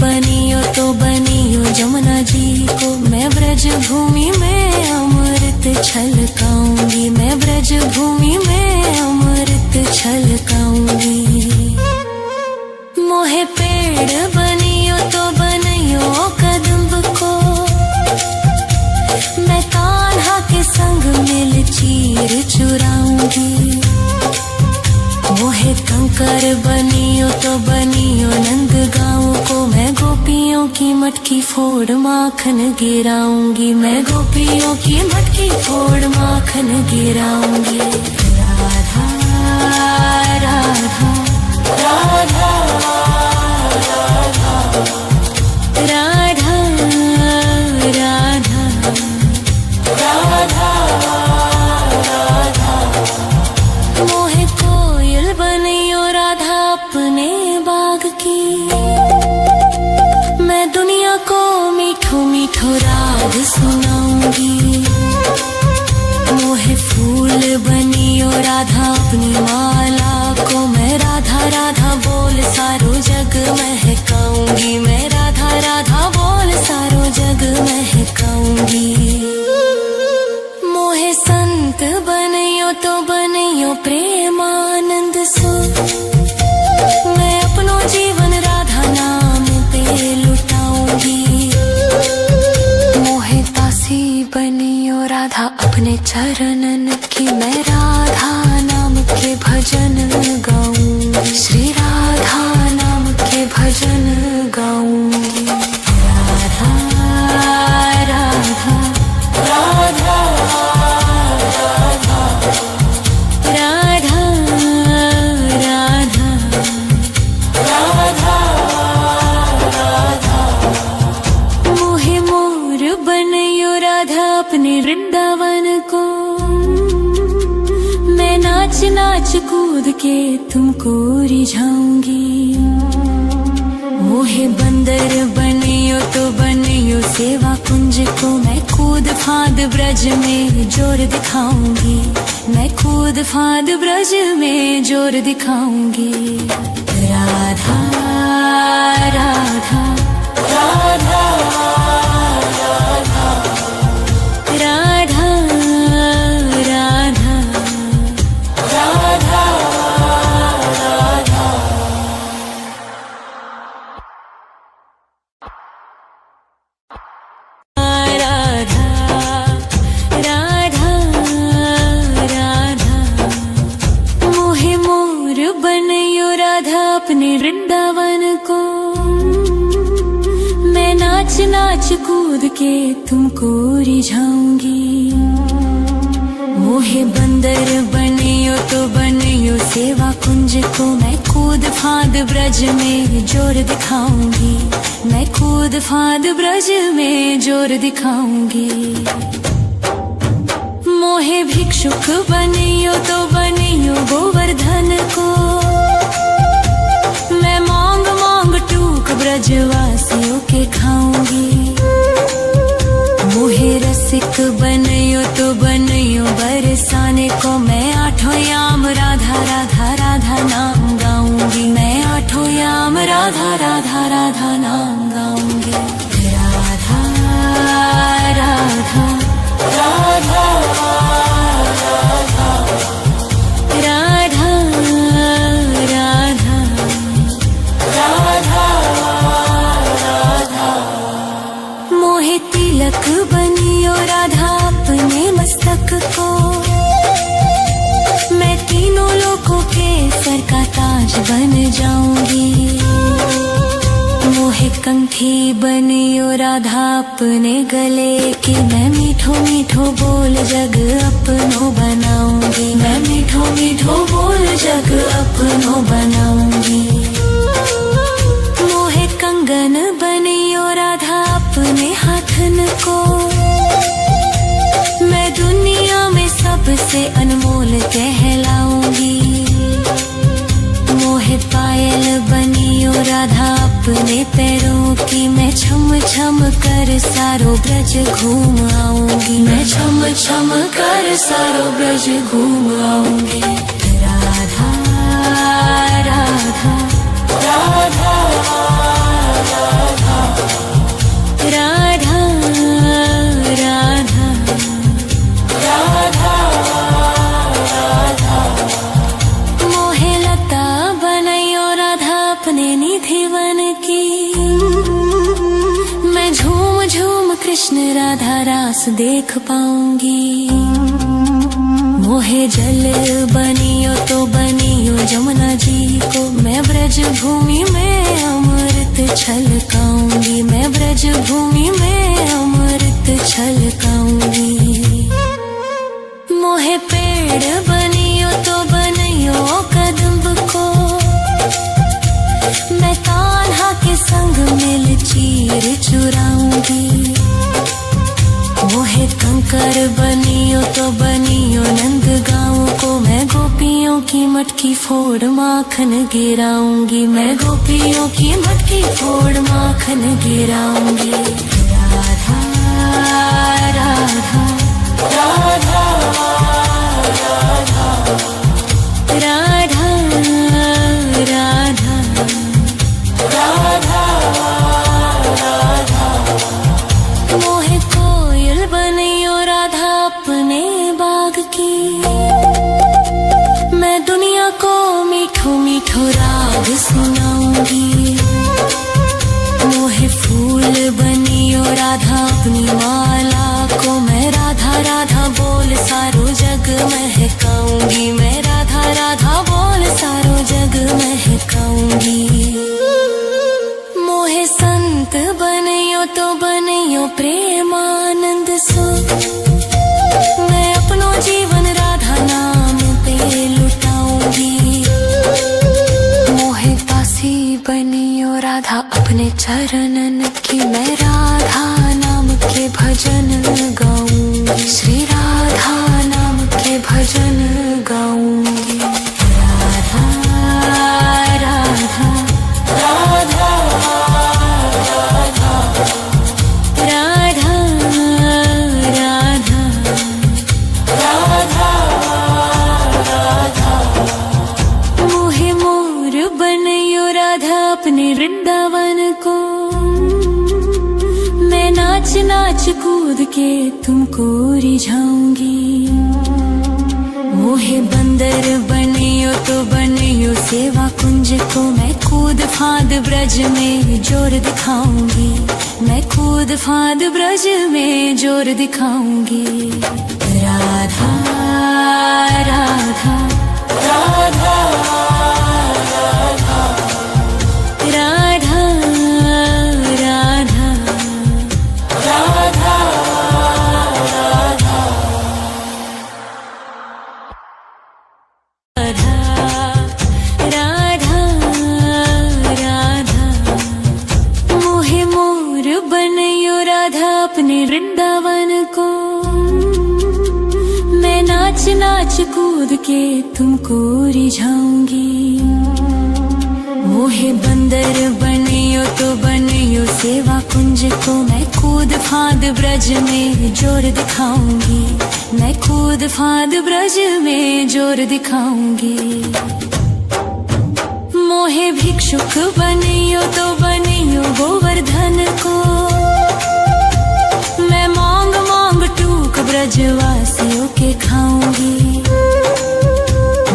बनियो तो बनियो जमुना जी को मैं ब्रज भूमि में अमृत छलकाऊंगी। मैं ब्रज भूमि में अमृत छलकाऊंगी। मोहे पेड़ बनियो तो बनियो कदम्ब को मैं कान्हा के संग मिल चीर चुराऊंगी। मोहे कंकर बनियो तो बनियो नंद गाँव को मैं गोपियों की मटकी फोड़ माखन गिराऊंगी। मैं गोपियों की मटकी फोड़ माखन गिराऊंगी। राधा राधा राधा राधा राधा राधा राधा राधा। मोहे कोयल बनियो राधा अपने बाग की मैं दुनिया को मीठो मीठो राग सुनाऊंगी। मोहे फूल बनियो राधा अपनी माला को मैं राधा राधा बोल सारो जग महकाऊंगी। मैं राधा राधा बोल सारो जग महकाऊंगी। मोहे संत बनियो तो बनियो प्रेमानंद सो मैं अपनो जीवन राधा नाम पे लुटाऊंगी। मोहे दासी बनियो राधा अपने चरणन की मैं राधा नाम के भजन गाऊंगी। श्री राधा नाम के भजन गाऊंगी। राधा राधा राधा राधा राधा राधा राधा। मोहे मोर बनियो राधा अपने वृंदावन को मैं नाच नाच कूद के तुमको रिझाऊंगी। मोहे बंदर बनियो तो बनियो सेवा कुंज को मैं कूद फांद ब्रज में जोर दिखाऊंगी। मैं कूद फांद ब्रज में जोर दिखाऊंगी। राधा राधा राधा राधा राधा। नाच नाच कूद के तुमको रिझाऊंगी। मोहे बंदर बनियो तो बनियो सेवा कुंज को, मैं कूद फांद ब्रज में जोर दिखाऊंगी। मैं कूद फांद ब्रज में जोर दिखाऊंगी। मोहे भिक्षुक बनियो तो बनियो गोवर्धन को, मैं मांग मांग टूक ब्रजवासियों के खाऊंगी। मोहे रसिक बनियो तो बनियो बरसाने को, मैं आठों याम राधा राधा राधा नाम गाऊंगी। मैं आठों याम राधा राधा राधा नाम गाऊंगी। राधा राधा राधा राधा राधा राधा राधा। मोहे तिलक बनियो राधा अपने मस्तक को, मैं तीनों लोगों के सर का ताज बन जाऊंगी। मोहे कंठी बनियो राधा अपने गले की, मैं मीठो मीठो बोल जग अपनो बनाऊंगी। मैं मीठो मीठो बोल जग अपनो बनाऊंगी। मोहे कंगन बनियो राधा अपने हाथन को, मैं दुनिया में सबसे अनमोल कहलाऊंगी। मोहे पायल बनियो राधा अपने पैरों की, मैं छम छम कर सारो ब्रज घूम आऊंगी। मैं छम छम कर सारो ब्रज घूम आऊंगी। राधा राधा राधा राधा राधा राधा राधा राधा। मोहे लता बनैयो राधा अपने निधि बन की, मैं झूम झूम कृष्ण राधा रास देख पाऊंगी। मोहे जल बनियो तो बनियो जमुना जी को, मैं ब्रज भूमि में अमृत छलकाऊंगी। मैं ब्रज भूमि में अमृत छलकाऊंगी। मोहे पेड़ बनियो तो बनियो कदम्ब को, मैं कान्हा के संग मिल चीर चुराऊंगी। मोहे कंकर बनियो तो बनियो नंद गाँव को, मैं गोपियों की मटकी फोड़ माखन गिराऊंगी। मैं गोपियों की मटकी फोड़ माखन गिराऊंगी। राधा राधा राधा राधा राधा राधा राधा राधा। मोहे कोयल बनियो राधा अपने बाग की, मैं दुनिया को मीठो मीठो राग सुनाऊंगी। मोहे फूल बनियो राधा अपनी माला को, मैं राधा राधा बोल सारो जग महकाऊंगी। मैं राधा राधा बोल सारो जग महकाऊंगी। मोहे संत बनियो तो बनियो प्रेमानंद सो, मैं अपनो जीवन राधा नाम पे लुटाऊंगी। मोहे दासी बनियो राधा अपने चरणन की, मैं राधा नाम के भजन गाऊंगी। श्री राधा नाम के भजन गाऊंगी। राधा राधा राधा राधा राधा राधा राधा राधा। मोहे मोर बनियो राधा अपने वृंदावन को, मैं नाच नाच कूद के तुमको रिझाऊंगी। मोहे बंदर बनियो तो बनियो सेवा कुंज को, मैं कूद फांद ब्रज में जोर दिखाऊंगी। मैं कूद फांद ब्रज में जोर दिखाऊंगी। राधा राधा राधा राधा राधा राधा बनइयो राधा अपने वृंदावन को। मैं नाच नाच कूद के तुमको रिझाऊंगी। मोहे बंदर बनइयो तो बनइयो सेवा कुंज को। मैं कूद फांद ब्रज में जोर दिखाऊंगी। मैं कूद फांद ब्रज में जोर दिखाऊंगी। मोहे भिक्षुक बनइयो तो बनइयो गोवर्धन को। मैं मांग मांग टूक ब्रजवासियों के खाऊंगी।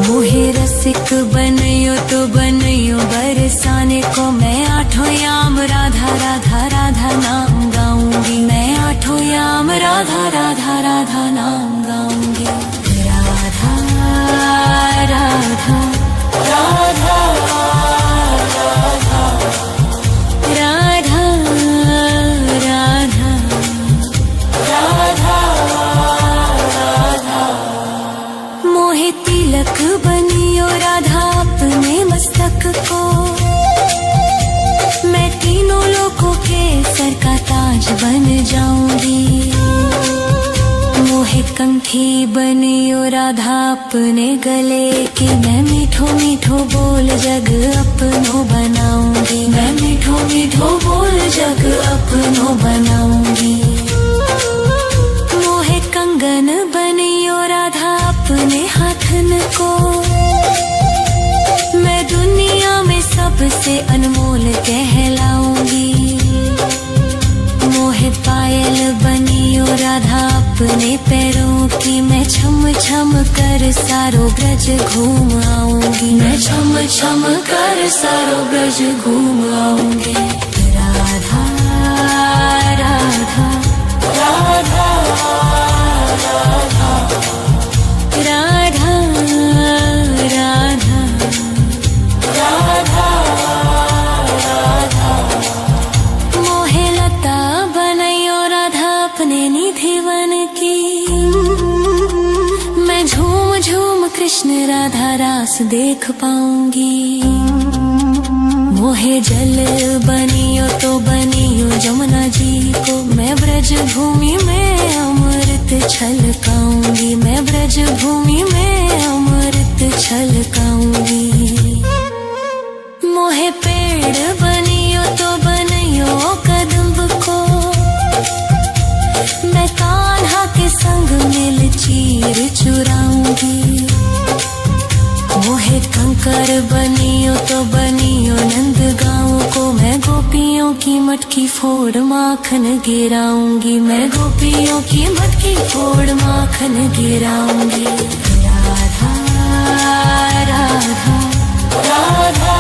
मोहे रसिक बनइयो तो बनइयो बरसाने को। मैं आठों याम राधा राधा राधा नाम गाऊंगी। मैं आठों याम राधा राधा राधा नाम गाऊंगी। राधा राधा राधा राधा राधा राधा राधा। मोहे तिलक बनियो राधा अपने मस्तक को। मैं तीनों लोगों के सर का ताज बन जाऊंगी। मोहे कंठी बनियो राधा अपने गले की। मैं मीठो मीठो बोल जग अपनो बनाऊंगी। मैं मीठो मीठो बोल जग अपनो बनाऊंगी। मोहे कंगन बनियो राधा अपने हाथन को। मैं दुनिया में सबसे अनमोल कहलाऊंगी। मोहे पायल बनियो राधा अपने पैरों की। मैं छम छम कर सारो ब्रज घूम आऊंगी। मैं छम छम कर सारो ब्रज घूम आऊंगी। राधा राधा राधा राधा राधा राधा राधा राधा। मोहे लता बनइयो राधा अपने निधिवन की। मैं झूम झूम कृष्ण राधा रास देख पाऊंगी। मोहे जल बनियो तो बनियो जमुना जी को। मैं ब्रज भूमि में अमृत छलकाऊंगी। मैं ब्रज भूमि में अमृत छलकाऊंगी। मोहे पेड़ बनियो तो बनियो कदम्ब को। मैं कान्हा के संग मिल चीर चुराऊंगी। मोहे कंकर बनियो तो बनियो नंद गाँव को। मैं गोपियों की मटकी फोड़ माखन गिराऊंगी। मैं गोपियों की मटकी फोड़ माखन गिराऊंगी। राधा राधा राधा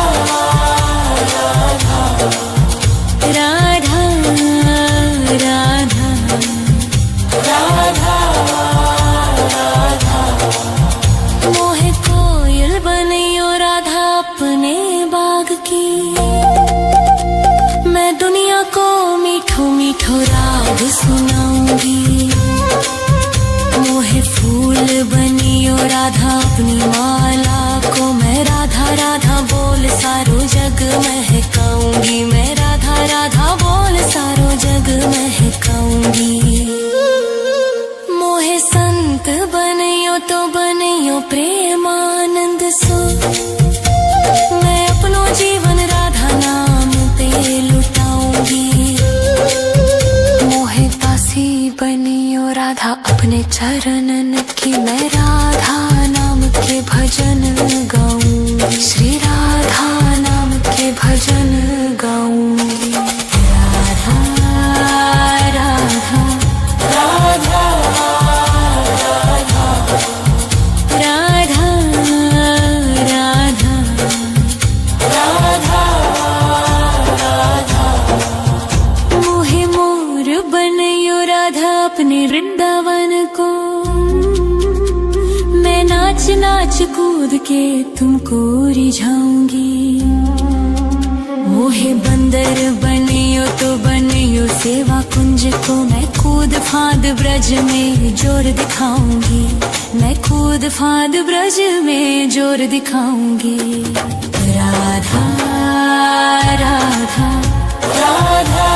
राधा राधा राधा राधा राधा। मोहे कोयल बनइयो राधा अपने बाग की। मैं दुनिया को मीठो मीठो राग सुनाऊंगी। मोहे फूल बनियो राधा अपनी माला को। मैं राधा राधा बोल सारो जग महकाऊंगी। मैं राधा राधा बोल सारो जग महकाऊंगी। मोहे संत बनइयो तो बनइयो प्रेमानंद सो। मैं अपनो जीवन राधा नाम पे लुटाऊंगी। मोहे दासी बनियो राधा अपने चरणन की। मैं राधा नाम के भजन गाऊंगी। श्री राधा नाम के भजन गाऊंगी। राधा राधा राधा राधा राधा राधा राधा राधा। मोहे मोर बनइयो राधा अपने वृंदावन को। मैं नाच नाच कूद के तुमको रिझाऊंगी। मोहे बंदर बनइयो तो बनइयो सेवा कुंज को। मैं कूद फांद ब्रज में जोर दिखाऊंगी। मैं कूद फांद ब्रज में जोर दिखाऊंगी। राधा राधा राधा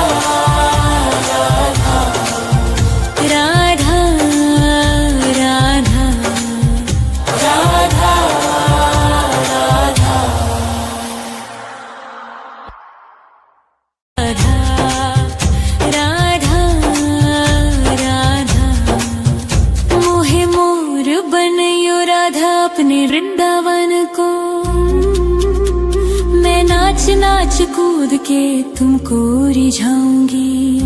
नाच कूद के तुमको रिझाऊंगी।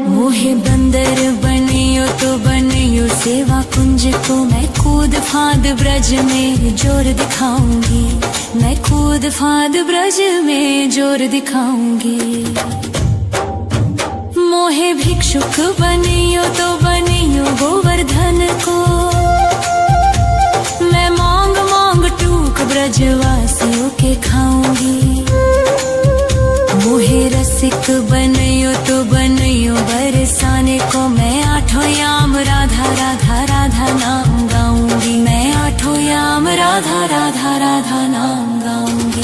मोहे बंदर बनियो तो बनियो सेवा कुंज को, मैं कूद फांद ब्रज में जोर दिखाऊंगी। मैं कूद फांद ब्रज में जोर दिखाऊंगी। मोहे भिक्षुक बनियो तो बनियो गोवर्धन को, मैं मांग मांग टूक ब्रजवासियों के खाऊंगी। मोहे रसिक बनियो तो बनियो बरसाने को, मैं आठों याम राधा राधा राधा नाम गाऊंगी। मैं आठों याम राधा राधा राधा नाम गाऊंगी।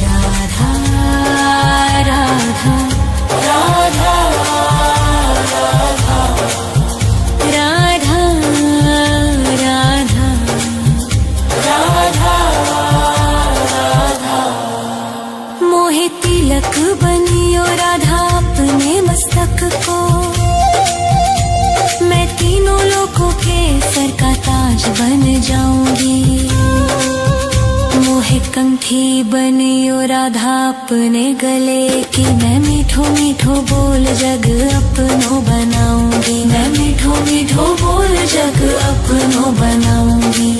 राधा राधा राधा राधा राधा राधा राधा। मोहे तिलक बनियो राधा अपने मस्तक को, मैं तीनों लोगों के सर का ताज बन जाऊंगी। मोहे कंठी बनियो राधा अपने गले की, मैं मीठो मीठो बोल जग अपनो बनाऊंगी। मैं मीठो मीठो बोल जग अपनो बनाऊंगी।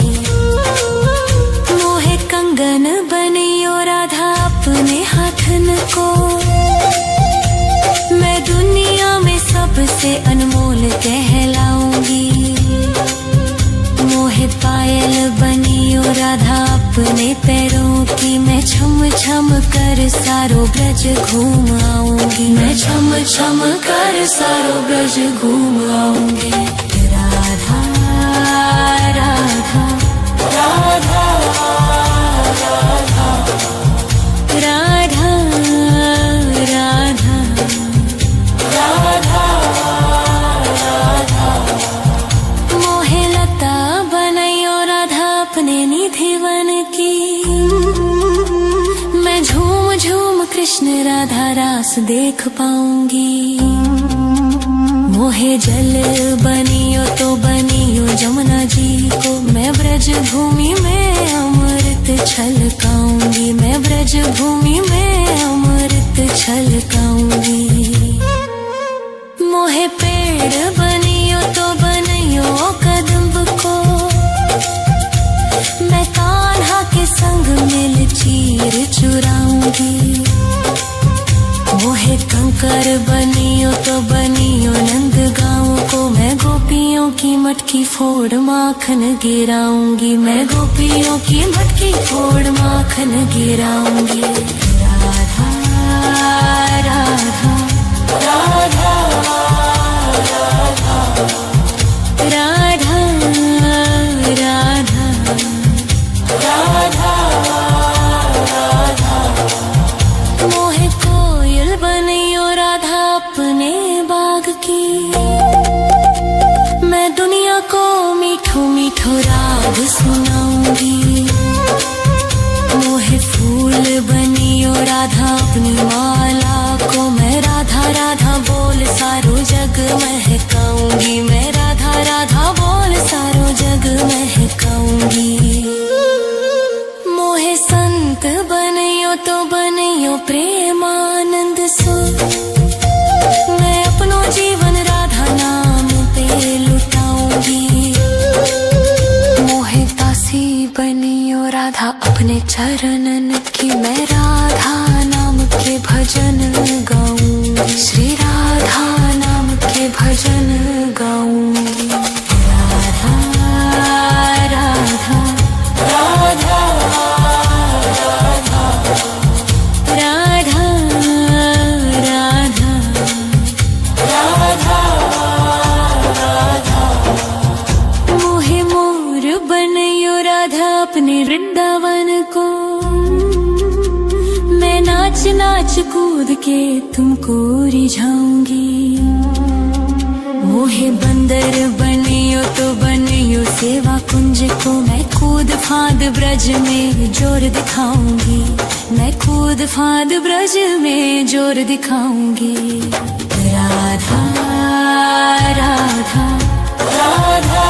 मोहे कंगन बनियो राधा अपने हाथन को, मैं दुनिया में सबसे अनमोल कहलाऊंगी। मोहे पायल बनियो राधा अपने पैरों की, मैं छम छम कर सारो ब्रज घूम आऊंगी। मैं छम छम कर सारो ब्रज घूम आऊंगी। राधा राधा राधा राधा राधा राधा राधा राधा। मोहे लता बनैयो राधा अपने निधि वन की, मैं झूम झूम कृष्ण राधा रास देख पाऊंगी। मोहे जल बनियो तो बनियो जमुना जी को, मैं ब्रज भूमि में अमृत छलकाऊंगी। मैं ब्रज भूमि में अमृत छलकाऊंगी। मोहे पेड़ बनियो तो बनियो कदम्ब को, मैं कान्हा के संग मिल चीर चुराऊंगी। मोहे कंकर बनियो तो बनियो नंद गाँव को, मैं गोपियों की मटकी फोड़ माखन गिराऊंगी। मैं गोपियों की मटकी फोड़ माखन गिराऊंगी। राधा राधा राधा राधा राधा राधा राधा राधा। मोहे कोयल बनियो राधा अपने बाग की, मैं दुनिया को मीठो मीठो राग सुनाऊंगी। मोहे फूल बनियो राधा अपनी माला को, मैं राधा राधा बोल सारो जग महकाऊंगी। मैं राधा राधा बोल सारो जग महकाऊंगी। मोहे संत बनियो तो बनियो प्रेमानंद सो, मैं अपनो जीवन राधा नाम पे लुटाऊंगी। मोहे दासी बनियो राधा अपने चरणन की, मैं राधा नाम के भजन गाऊंगी। श्री राधा नाम के भजन गाऊंगी। राधा राधा राधा राधा राधा राधा राधा राधा। मोहे मोर बनियो राधा अपने वृंदावन को, मैं नाच नाच कूद के तुमको रिझाऊंगी। मोहे बंदर बनियो तो बनियो सेवा कुंज को, मैं कूद फांद ब्रज में जोर दिखाऊंगी। मैं कूद फांद ब्रज में जोर दिखाऊंगी। राधा राधा राधा